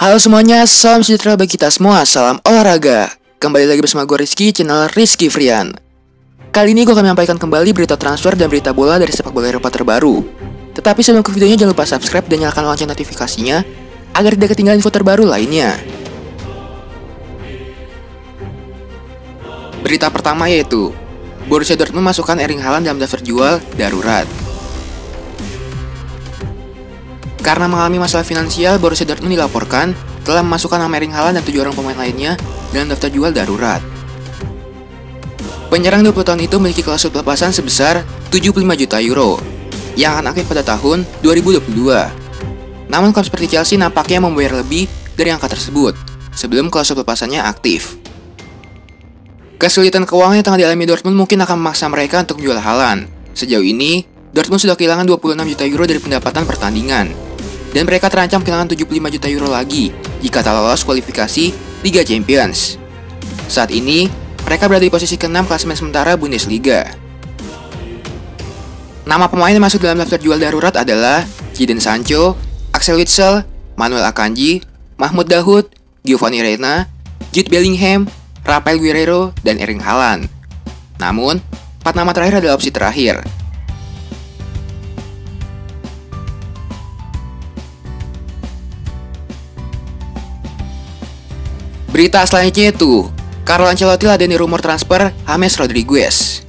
Halo semuanya, salam sejahtera bagi kita semua, salam olahraga. Kembali lagi bersama gue Rizky, channel Rizky Frian. Kali ini gue akan menyampaikan kembali berita transfer dan berita bola dari sepak bola Eropa terbaru. Tetapi sebelum ke videonya jangan lupa subscribe dan nyalakan lonceng notifikasinya agar tidak ketinggalan info terbaru lainnya. Berita pertama yaitu Borussia Dortmund masukkan Erling Haaland dalam daftar jual darurat. Karena mengalami masalah finansial, Borussia Dortmund dilaporkan telah memasukkan nama Erling Haaland dan 7 orang pemain lainnya dalam daftar jual darurat. Penyerang 20 tahun itu memiliki klausul pelepasan sebesar 75 juta euro yang akan aktif pada tahun 2022. Namun klub seperti Chelsea nampaknya membayar lebih dari angka tersebut sebelum klausul pelepasannya aktif. Kesulitan keuangan yang tengah dialami Dortmund mungkin akan memaksa mereka untuk menjual Haaland. Sejauh ini, Dortmund sudah kehilangan 26 juta euro dari pendapatan pertandingan. Dan mereka terancam kehilangan 75 juta euro lagi jika tak lolos kualifikasi Liga Champions. Saat ini, mereka berada di posisi ke-6 klasemen sementara Bundesliga. Nama pemain yang masuk dalam daftar jual darurat adalah Jadon Sancho, Axel Witsel, Manuel Akanji, Mahmoud Dahoud, Giovanni Reyna, Jude Bellingham, Raphael Guerreiro, dan Erling Haaland. Namun, 4 nama terakhir adalah opsi terakhir. Berita selanjutnya itu, Carlo Ancelotti ladeni rumor transfer James Rodriguez.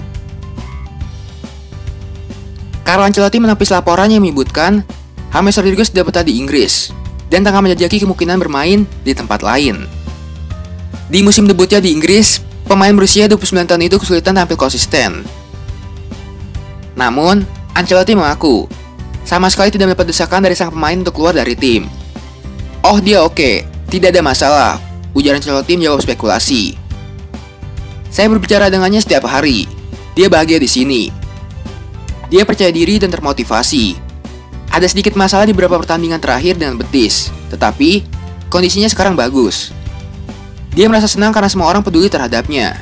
Carlo Ancelotti menepis laporan yang menyebutkan James Rodriguez tidak betah di Inggris dan tengah menjajaki kemungkinan bermain di tempat lain. Di musim debutnya di Inggris, pemain berusia 29 tahun itu kesulitan tampil konsisten. Namun, Ancelotti mengaku sama sekali tidak mendapat desakan dari sang pemain untuk keluar dari tim. "Oh, dia oke, tidak ada masalah," ujar Ancelotti menjawab spekulasi. "Saya berbicara dengannya setiap hari. Dia bahagia di sini. Dia percaya diri dan termotivasi. Ada sedikit masalah di beberapa pertandingan terakhir dengan betis, tetapi kondisinya sekarang bagus. Dia merasa senang karena semua orang peduli terhadapnya.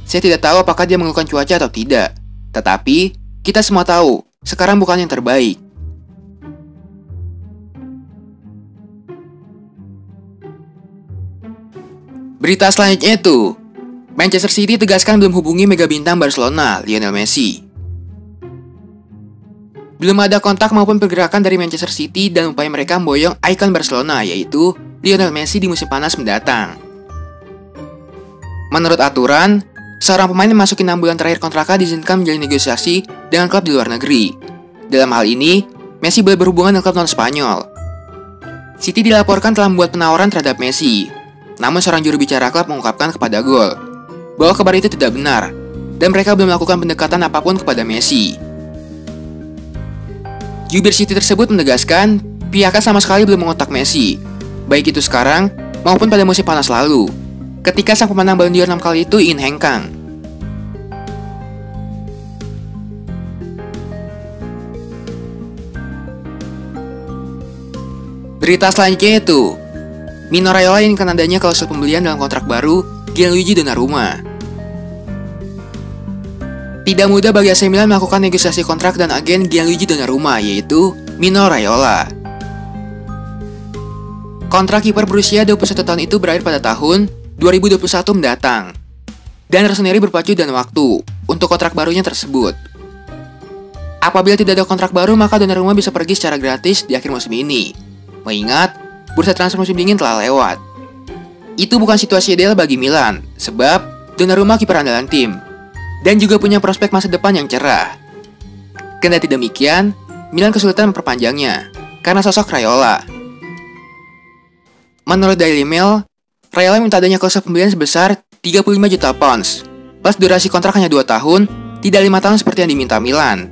Saya tidak tahu apakah dia mengeluhkan cuaca atau tidak, tetapi kita semua tahu sekarang bukan yang terbaik." Berita selanjutnya itu, Manchester City tegaskan belum hubungi mega bintang Barcelona, Lionel Messi. Belum ada kontak maupun pergerakan dari Manchester City dan upaya mereka memboyong ikon Barcelona, yaitu Lionel Messi di musim panas mendatang. Menurut aturan, seorang pemain yang memasuki 6 bulan terakhir kontraknya diizinkan menjalin negosiasi dengan klub di luar negeri. Dalam hal ini, Messi boleh berhubungan dengan klub non-Spanyol. City dilaporkan telah membuat penawaran terhadap Messi. Namun seorang juru bicara klub mengungkapkan kepada Gol bahwa kabar itu tidak benar dan mereka belum melakukan pendekatan apapun kepada Messi. Jubir City tersebut menegaskan pihaknya sama sekali belum mengontak Messi, baik itu sekarang maupun pada musim panas lalu, ketika sang pemenang Ballon d'Or 6 kali itu ingin hengkang. Berita selanjutnya itu, Mino Raiola yang adanya klausul pembelian dalam kontrak baru Gianluigi Donnarumma. Tidak mudah bagi AC Milan melakukan negosiasi kontrak dan agen Gianluigi Donnarumma, yaitu Mino Raiola. Kontrak kiper berusia 21 tahun itu berakhir pada tahun 2021 mendatang, dan Rossoneri berpacu dan waktu untuk kontrak barunya tersebut. Apabila tidak ada kontrak baru, maka Donnarumma bisa pergi secara gratis di akhir musim ini, mengingat bursa transfer musim dingin telah lewat. Itu bukan situasi ideal bagi Milan, sebab Donnarumma kiper andalan tim, dan juga punya prospek masa depan yang cerah. Kendati demikian, Milan kesulitan memperpanjangnya, karena sosok Raiola. Menurut Daily Mail, Raiola minta adanya klausul pembelian sebesar 35 juta pounds, plus durasi kontrak hanya 2 tahun, tidak 5 tahun seperti yang diminta Milan.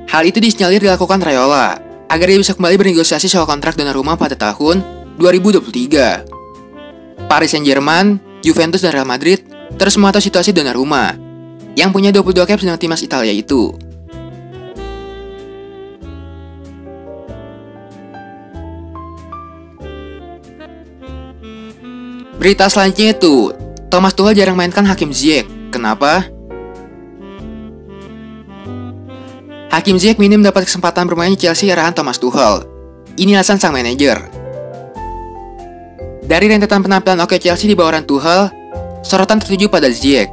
Hal itu disinyalir dilakukan Raiola agar dia bisa kembali bernegosiasi soal kontrak Donnarumma pada tahun 2023. Paris Saint-Germain, Juventus, dan Real Madrid terus memantau situasi Donnarumma yang punya 22 caps dengan timnas Italia itu. Berita selanjutnya itu, Thomas Tuchel jarang mainkan Hakim Ziyech. Kenapa? Hakim Ziyech minim mendapat kesempatan bermain di Chelsea arahan Thomas Tuchel. Ini alasan sang manajer. Dari rentetan penampilan oke Chelsea di bawah Tuchel, sorotan tertuju pada Ziyech.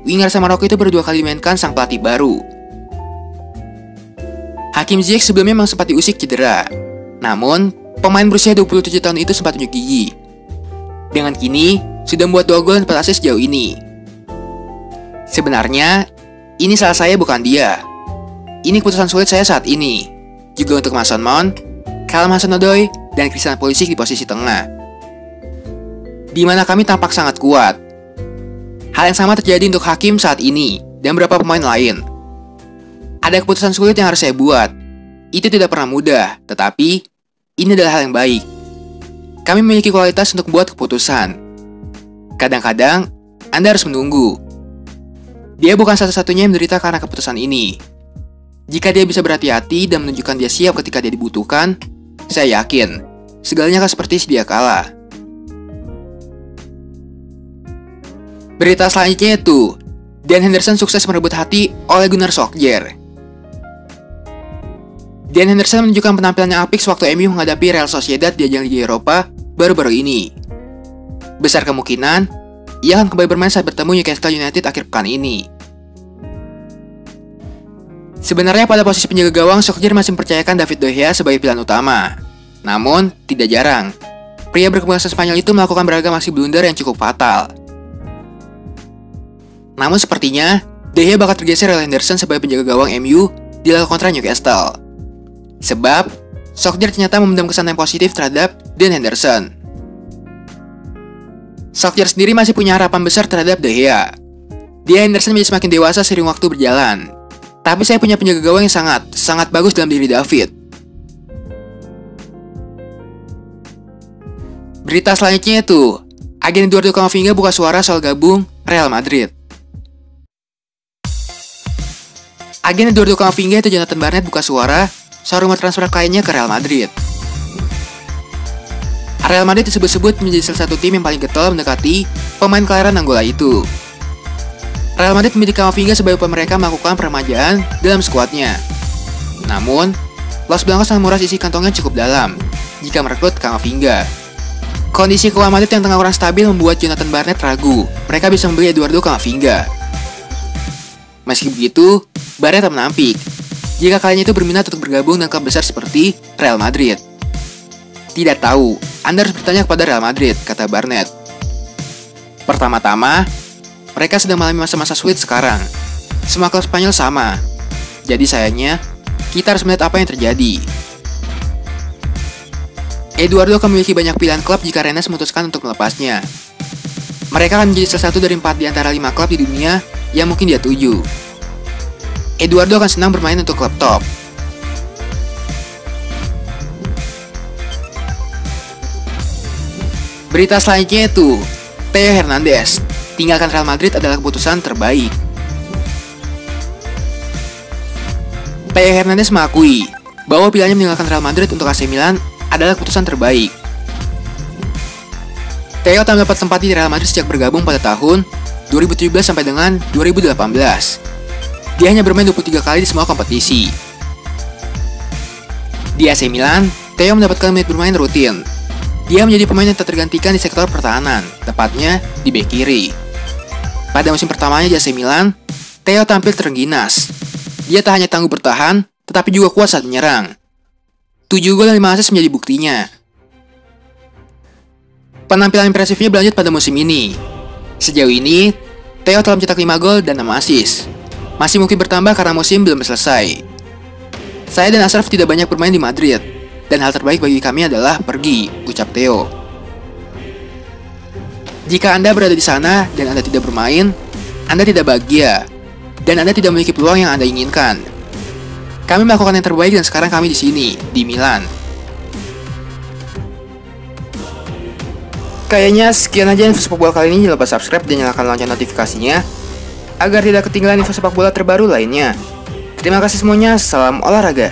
Winger asal Maroko itu baru 2 kali dimainkan sang pelatih baru. Hakim Ziyech sebelumnya memang sempat diusik cedera. Namun, pemain berusia 27 tahun itu sempat unjuk gigi. Dengan kini, sudah membuat 2 gol dan 4 assist sejauh ini. Sebenarnya, ini salah saya bukan dia. Ini keputusan sulit saya saat ini. Juga untuk Mason Mount, Callum Hudson-Odoi, dan Christian Pulisic di posisi tengah, di mana kami tampak sangat kuat. Hal yang sama terjadi untuk Hakim saat ini dan beberapa pemain lain. Ada keputusan sulit yang harus saya buat. Itu tidak pernah mudah, tetapi ini adalah hal yang baik. Kami memiliki kualitas untuk membuat keputusan. Kadang-kadang, Anda harus menunggu. Dia bukan satu-satunya yang menderita karena keputusan ini. Jika dia bisa berhati-hati dan menunjukkan dia siap ketika dia dibutuhkan, saya yakin segalanya akan seperti sedia kala. Berita selanjutnya itu, Dan Henderson sukses merebut hati Ole Gunnar Solskjaer. Dan Henderson menunjukkan penampilan yang apik sewaktu MU menghadapi Real Sociedad di ajang Liga Eropa baru-baru ini. Besar kemungkinan, ia akan kembali bermain saat bertemu Newcastle United akhir pekan ini. Sebenarnya pada posisi penjaga gawang, Solskjaer masih mempercayakan David De Gea sebagai pilihan utama. Namun, tidak jarang, pria berkebangsaan Spanyol itu melakukan beragam aksi blunder yang cukup fatal. Namun sepertinya, De Gea bakal tergeser oleh Henderson sebagai penjaga gawang MU di laga kontra Newcastle. Sebab, Solskjaer ternyata memendam kesan yang positif terhadap Dan Henderson. Solskjaer sendiri masih punya harapan besar terhadap De Gea. Dia Henderson menjadi semakin dewasa seiring waktu berjalan. Tapi saya punya penjaga gawang yang sangat bagus dalam diri David. Berita selanjutnya itu, agen Eduardo Camavinga buka suara soal gabung Real Madrid. Agen Eduardo Camavinga itu Jonathan Barnett buka suara soal rumor transfer kliennya ke Real Madrid. Real Madrid disebut-sebut menjadi salah satu tim yang paling getol mendekati pemain kelahiran Angola itu. Real Madrid memiliki Camavinga sebagai upaya mereka melakukan peremajaan dalam skuadnya. Namun, Los Blancos sang murah isi kantongnya cukup dalam jika merekrut Camavinga. Kondisi keuangan Madrid yang tengah kurang stabil membuat Jonathan Barnett ragu mereka bisa membeli Eduardo Camavinga. Meski begitu, Barnett tak menampik jika kalian itu berminat untuk bergabung dengan klub besar seperti Real Madrid. Tidak tahu, Anda harus bertanya kepada Real Madrid, kata Barnett. Pertama-tama, mereka sedang mengalami masa-masa sulit sekarang. Semua klub Spanyol sama. Jadi sayangnya, kita harus melihat apa yang terjadi. Eduardo akan memiliki banyak pilihan klub jika Rennes memutuskan untuk melepasnya. Mereka akan menjadi salah satu dari 4 di antara 5 klub di dunia yang mungkin dia tuju. Eduardo akan senang bermain untuk klub top. Berita selanjutnya itu, Theo Hernandez tinggalkan Real Madrid adalah keputusan terbaik. Theo Hernandez mengakui bahwa pilihannya meninggalkan Real Madrid untuk AC Milan adalah keputusan terbaik. Theo tak mendapat tempat di Real Madrid sejak bergabung pada tahun 2017 sampai dengan 2018. Dia hanya bermain 23 kali di semua kompetisi. Di AC Milan, Theo mendapatkan menit bermain rutin. Dia menjadi pemain yang tak tergantikan di sektor pertahanan, tepatnya di bek kiri. Pada musim pertamanya di AC Milan, Theo tampil terengginas. Dia tak hanya tangguh bertahan, tetapi juga kuat saat menyerang. 7 gol dan 5 assist menjadi buktinya. Penampilan impresifnya berlanjut pada musim ini. Sejauh ini, Theo telah mencetak 5 gol dan 6 assist. Masih mungkin bertambah karena musim belum selesai. Saya dan Ashraf tidak banyak bermain di Madrid, dan hal terbaik bagi kami adalah pergi, ucap Theo. Jika Anda berada di sana dan Anda tidak bermain, Anda tidak bahagia, dan Anda tidak memiliki peluang yang Anda inginkan. Kami melakukan yang terbaik dan sekarang kami di sini, di Milan. Kayaknya sekian aja info sepak bola kali ini. Jangan lupa subscribe dan nyalakan lonceng notifikasinya agar tidak ketinggalan info sepak bola terbaru lainnya. Terima kasih semuanya, salam olahraga.